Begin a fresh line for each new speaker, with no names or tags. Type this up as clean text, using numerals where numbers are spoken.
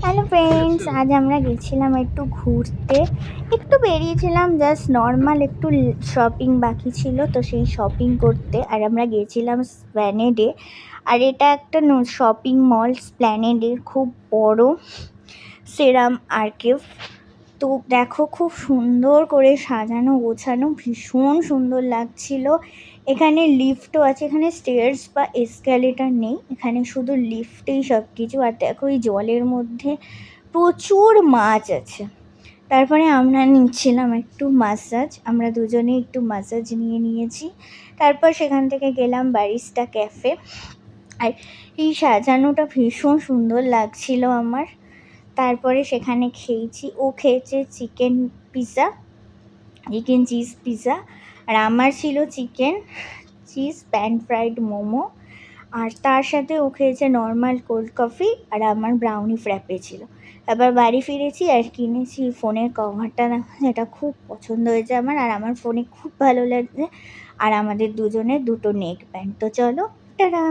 Hello friends, আজ আমরা গেছিলাম একটু ঘুরতে। একটু বেরিয়েছিলাম, জাস্ট নর্মাল একটু শপিং বাকি ছিল, তো সেই শপিং করতে। আর আমরা গেছিলাম স্প্ল্যানেডে। আর এটা একটা শপিং মল, স্প্ল্যানেডের খুব বড় সেরাম আর্কেভ। তো দেখো, খুব সুন্দর করে সাজানো গোছানো, ভীষণ সুন্দর লাগছিল। এখানে লিফটও আছে, এখানে স্টেয়ার্স বা এসক্যালেটার নেই, এখানে শুধু লিফটেই সব কিছু। আর দেখো, এই জলের মধ্যে প্রচুর মাছ আছে। তারপরে আমরা নিচ্ছিলাম একটু মাসাজ, আমরা দুজনে একটু মাসাজ নিয়েছি। তারপর সেখান থেকে গেলাম বারিস্টা ক্যাফে। আর এই সাজানোটা ভীষণ সুন্দর লাগছিল আমার। তারপরে সেখানে খেয়েছি, ও খেয়েছে চিকেন চিজ পিৎজা, আর আমার ছিল chicken cheese pan fried momo. আর তার সাথে ও খেয়েছে নর্মাল কোল্ড কফি, আর আমার ব্রাউনি ফ্র্যাপে ছিল। তারপর বাড়ি ফিরেছি আর কিনেছি ফোনের কভারটা, এটা খুব পছন্দ হয়েছে আমার, আর আমার ফোনে খুব ভালো লাগছে। আর আমাদের দুজনের দুটো নেক ব্যান্ড। তো চলো, টাটা।